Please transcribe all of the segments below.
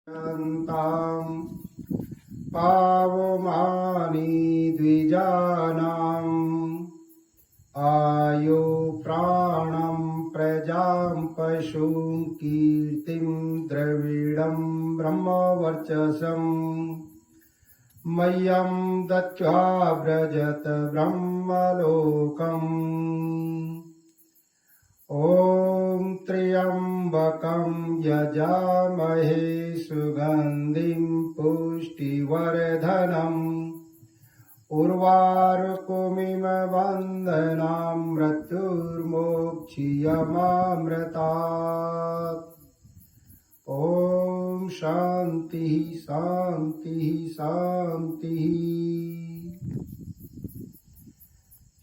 ताम् पावमानि द्विजानाम् आयु प्राणं प्रजां पशुं कीर्तिं द्रविडं ब्रह्मवर्चसम् मह्यं दत्त्वा व्रजत ब्रह्मलोकम्। ॐ त्र्यम्बकं यजामहे सुगन्धिं पुष्टिवर्धनम् उर्वारुकमिव वन्दनां मृत्युर्मोक्षीयमामृतात्। ॐ शान्ति शान्ति शान्ति।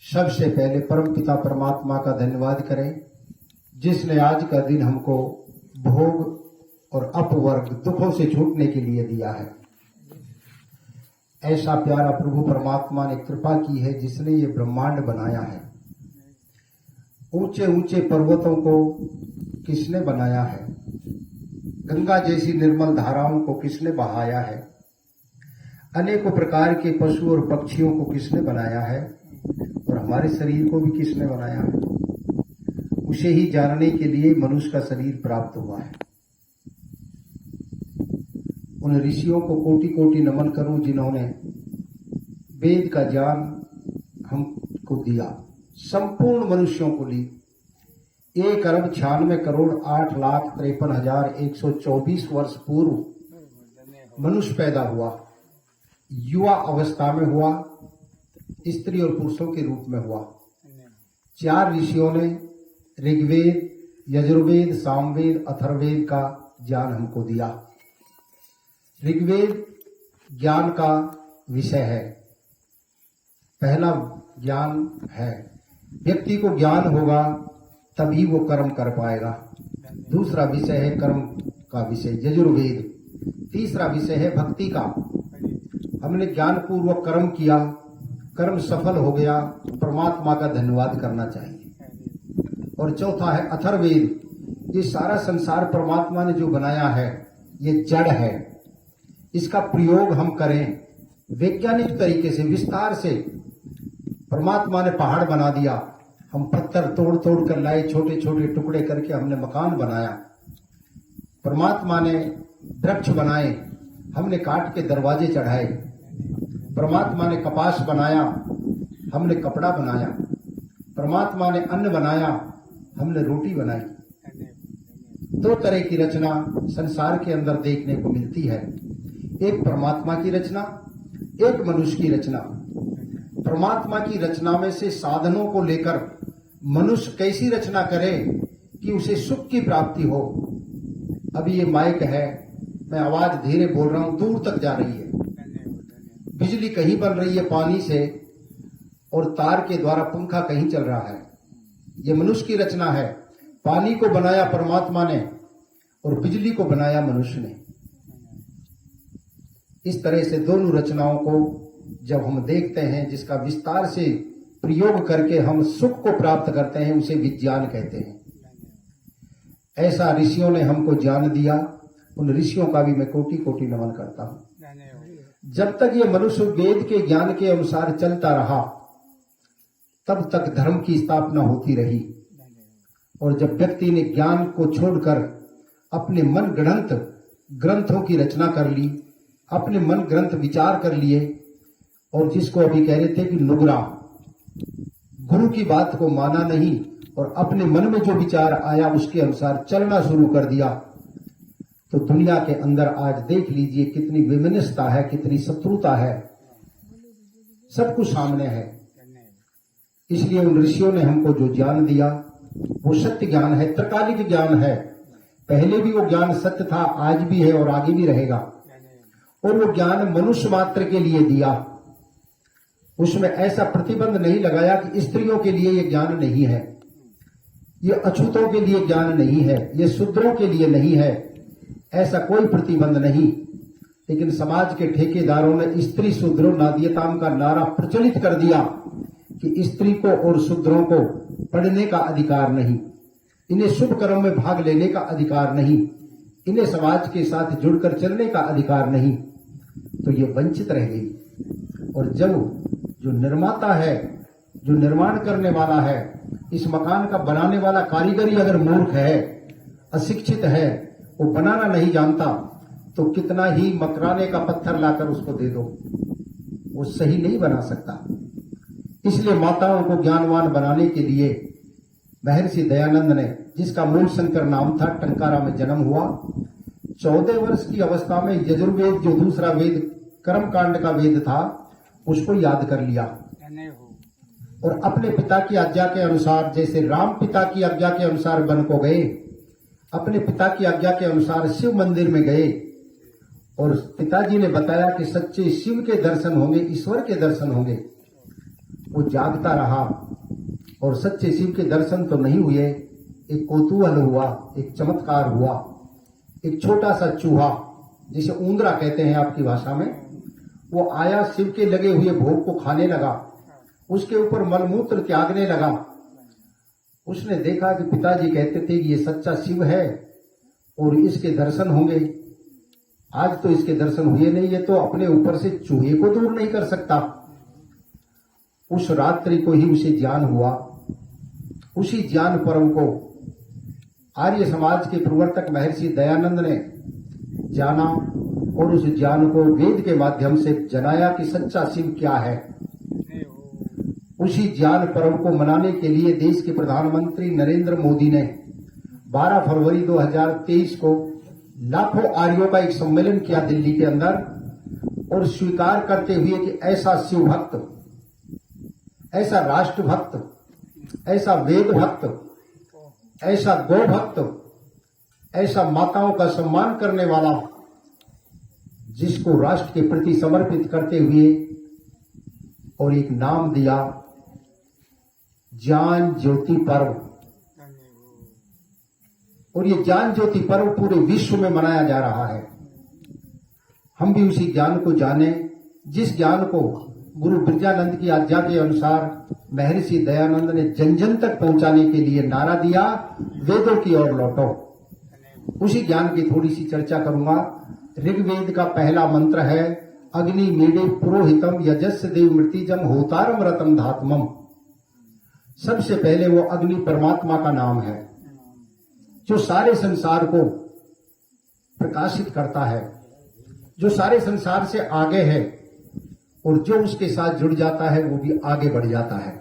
सबसे पहले परमपिता परमात्मा का धन्यवाद करें जिसने आज का दिन हमको भोग और अपवर्ग दुखों से छूटने के लिए दिया है। ऐसा प्यारा प्रभु परमात्मा ने कृपा की है जिसने ये ब्रह्मांड बनाया है। ऊंचे ऊंचे पर्वतों को किसने बनाया है, गंगा जैसी निर्मल धाराओं को किसने बहाया है, अनेकों प्रकार के पशु और पक्षियों को किसने बनाया है और हमारे शरीर को भी किसने बनाया है। उसे ही जानने के लिए मनुष्य का शरीर प्राप्त हुआ है। उन ऋषियों को कोटि कोटि नमन करूं जिन्होंने वेद का ज्ञान हमको दिया। संपूर्ण मनुष्यों को ली 1,96,08,53,124 वर्ष पूर्व मनुष्य पैदा हुआ। युवा अवस्था में हुआ, स्त्री और पुरुषों के रूप में हुआ। 4 ऋषियों ने ऋग्वेद, यजुर्वेद, सामवेद, अथर्ववेद का ज्ञान हमको दिया। ऋग्वेद ज्ञान का विषय है, पहला ज्ञान है। व्यक्ति को ज्ञान होगा तभी वो कर्म कर पाएगा। दूसरा विषय है कर्म का विषय यजुर्वेद। तीसरा विषय है भक्ति का। हमने ज्ञान पूर्वक कर्म किया, कर्म सफल हो गया, परमात्मा का धन्यवाद करना चाहिए। और चौथा है अथर्ववेद। ये सारा संसार परमात्मा ने जो बनाया है ये जड़ है, इसका प्रयोग हम करें वैज्ञानिक तरीके से, विस्तार से। परमात्मा ने पहाड़ बना दिया, हम पत्थर तोड़ तोड़ कर लाए, छोटे छोटे टुकड़े करके हमने मकान बनाया। परमात्मा ने वृक्ष बनाए, हमने काट के दरवाजे चढ़ाए। परमात्मा ने कपास बनाया, हमने कपड़ा बनाया। परमात्मा ने अन्न बनाया, हमने रोटी बनाई। 2 तरह की रचना संसार के अंदर देखने को मिलती है, एक परमात्मा की रचना, एक मनुष्य की रचना। परमात्मा की रचना में से साधनों को लेकर मनुष्य कैसी रचना करे कि उसे सुख की प्राप्ति हो। अभी ये माइक है, मैं आवाज धीरे बोल रहा हूं, दूर तक जा रही है। बिजली कहीं बन रही है पानी से, और तार के द्वारा पंखा कहीं चल रहा है। ये मनुष्य की रचना है। पानी को बनाया परमात्मा ने और बिजली को बनाया मनुष्य ने। इस तरह से दोनों रचनाओं को जब हम देखते हैं, जिसका विस्तार से प्रयोग करके हम सुख को प्राप्त करते हैं, उसे विज्ञान कहते हैं। ऐसा ऋषियों ने हमको ज्ञान दिया। उन ऋषियों का भी मैं कोटि कोटि नमन करता हूं। जब तक ये मनुष्य वेद के ज्ञान के अनुसार चलता रहा तब तक धर्म की स्थापना होती रही। और जब व्यक्ति ने ज्ञान को छोड़कर अपने मन गढ़ंत ग्रंथों की रचना कर ली, अपने मन ग्रंथ विचार कर लिए, और जिसको अभी कह रहे थे कि नुगरा, गुरु की बात को माना नहीं और अपने मन में जो विचार आया उसके अनुसार चलना शुरू कर दिया, तो दुनिया के अंदर आज देख लीजिए कितनी विमनस्ता है, कितनी शत्रुता है, सब कुछ सामने है। इसलिए उन ऋषियों ने हमको जो ज्ञान दिया वो सत्य ज्ञान है, त्रिकालिक ज्ञान है। पहले भी वो ज्ञान सत्य था, आज भी है और आगे भी रहेगा। और वो ज्ञान मनुष्य मात्र के लिए दिया। उसमें ऐसा प्रतिबंध नहीं लगाया कि स्त्रियों के लिए ये ज्ञान नहीं है, ये अछूतों के लिए ज्ञान नहीं है, ये शूद्रों के लिए नहीं है, ऐसा कोई प्रतिबंध नहीं। लेकिन समाज के ठेकेदारों ने स्त्री शूद्रो नाद्यताम का नारा प्रचलित कर दिया कि स्त्री को और शूद्रों को पढ़ने का अधिकार नहीं, इन्हें शुभ कर्म में भाग लेने का अधिकार नहीं, इन्हें समाज के साथ जुड़कर चलने का अधिकार नहीं, तो ये वंचित रह गई। और जब जो निर्माता है, जो निर्माण करने वाला है, इस मकान का बनाने वाला कारीगर ही अगर मूर्ख है, अशिक्षित है, वो बनाना नहीं जानता, तो कितना ही मकराने का पत्थर लाकर उसको दे दो, वो सही नहीं बना सकता। इसलिए माताओं को ज्ञानवान बनाने के लिए महर्षि दयानंद ने, जिसका मूल शंकर नाम था, टंकारा में जन्म हुआ। 14 वर्ष की अवस्था में यजुर्वेद, जो दूसरा वेद कर्मकांड का वेद था, उसको याद कर लिया और अपने पिता की आज्ञा के अनुसार, जैसे राम पिता की आज्ञा के अनुसार वन को गए, अपने पिता की आज्ञा के अनुसार शिव मंदिर में गए और पिताजी ने बताया कि सच्चे शिव के दर्शन होंगे, ईश्वर के दर्शन होंगे। वो जागता रहा और सच्चे शिव के दर्शन तो नहीं हुए। एक कौतूहल हुआ, एक चमत्कार हुआ। एक छोटा सा चूहा, जिसे ऊंदरा कहते हैं आपकी भाषा में, वो आया, शिव के लगे हुए भोग को खाने लगा, उसके ऊपर मलमूत्र त्यागने लगा। उसने देखा कि पिताजी कहते थे कि ये सच्चा शिव है और इसके दर्शन होंगे। आज तो इसके दर्शन हुए नहीं, ये तो अपने ऊपर से चूहे को दूर नहीं कर सकता। उस रात्रि को ही उसे ज्ञान हुआ। उसी ज्ञान पर्व को आर्य समाज के प्रवर्तक महर्षि दयानंद ने जाना और उस ज्ञान को वेद के माध्यम से जनाया कि सच्चा शिव क्या है। उसी ज्ञान पर्व को मनाने के लिए देश के प्रधानमंत्री नरेंद्र मोदी ने 12 फरवरी 2023 को लाखों आर्यों का एक सम्मेलन किया दिल्ली के अंदर, और स्वीकार करते हुए कि ऐसा शिव भक्त, ऐसा राष्ट्र भक्त, ऐसा वेद भक्त, ऐसा गौ भक्त, ऐसा माताओं का सम्मान करने वाला, जिसको राष्ट्र के प्रति समर्पित करते हुए और एक नाम दिया ज्ञान ज्योति पर्व। और ये ज्ञान ज्योति पर्व पूरे विश्व में मनाया जा रहा है। हम भी उसी ज्ञान को जाने, जिस ज्ञान को गुरु बिरजानंद की आज्ञा के अनुसार महर्षि दयानंद ने जन जन तक पहुंचाने के लिए नारा दिया, वेदों की ओर लौटो। उसी ज्ञान की थोड़ी सी चर्चा करूंगा। ऋग्वेद का पहला मंत्र है, अग्नि मीडे पुरोहितम यजस्य देव मृतिजम होतारम रतम धात्मम। सबसे पहले वो अग्नि परमात्मा का नाम है, जो सारे संसार को प्रकाशित करता है, जो सारे संसार से आगे है, और जो उसके साथ जुड़ जाता है वो भी आगे बढ़ जाता है।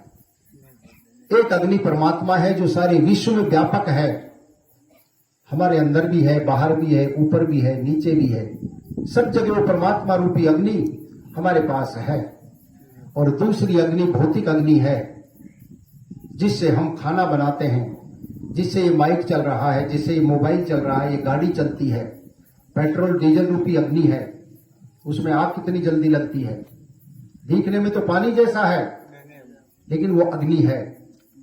एक अग्नि परमात्मा है जो सारे विश्व में व्यापक है, हमारे अंदर भी है, बाहर भी है, ऊपर भी है, नीचे भी है, सब जगह वो परमात्मा रूपी अग्नि हमारे पास है। और दूसरी अग्नि भौतिक अग्नि है, जिससे हम खाना बनाते हैं, जिससे ये माइक चल रहा है, जिससे ये मोबाइल चल रहा है, ये गाड़ी चलती है। पेट्रोल डीजल रूपी अग्नि है, उसमें आग कितनी जल्दी लगती है, दिखने में तो पानी जैसा है, लेकिन वो अग्नि है।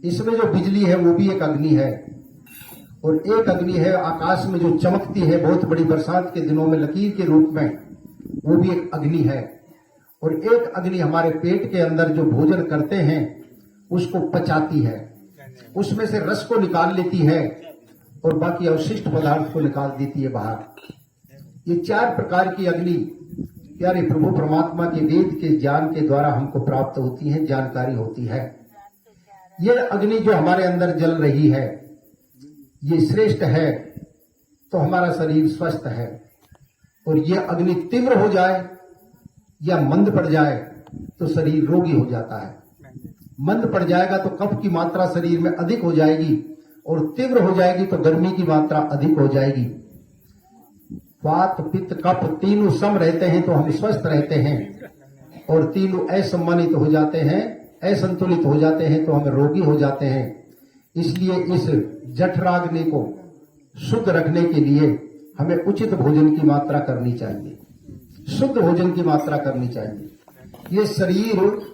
इसमें जो बिजली है वो भी एक अग्नि है। और एक अग्नि है आकाश में जो चमकती है बहुत बड़ी बरसात के दिनों में लकीर के रूप में, वो भी एक अग्नि है। और एक अग्नि हमारे पेट के अंदर जो भोजन करते हैं उसको पचाती है, उसमें से रस को निकाल लेती है और बाकी अवशिष्ट पदार्थ को निकाल देती है बाहर। ये 4 प्रकार की अग्नि प्यारे प्रभु परमात्मा के वेद के ज्ञान के द्वारा हमको प्राप्त होती है, जानकारी होती है। ये अग्नि जो हमारे अंदर जल रही है, ये श्रेष्ठ है तो हमारा शरीर स्वस्थ है। और ये अग्नि तीव्र हो जाए या मंद पड़ जाए तो शरीर रोगी हो जाता है। मंद पड़ जाएगा तो कफ की मात्रा शरीर में अधिक हो जाएगी, और तीव्र हो जाएगी तो गर्मी की मात्रा अधिक हो जाएगी। वात पित्त कफ तीनों सम रहते हैं तो हम स्वस्थ रहते हैं, और तीनों असम्मानित हो जाते हैं, असंतुलित हो जाते हैं तो हम रोगी हो जाते हैं। इसलिए इस जठराग्नि को शुद्ध रखने के लिए हमें उचित भोजन की मात्रा करनी चाहिए, शुद्ध भोजन की मात्रा करनी चाहिए। ये शरीर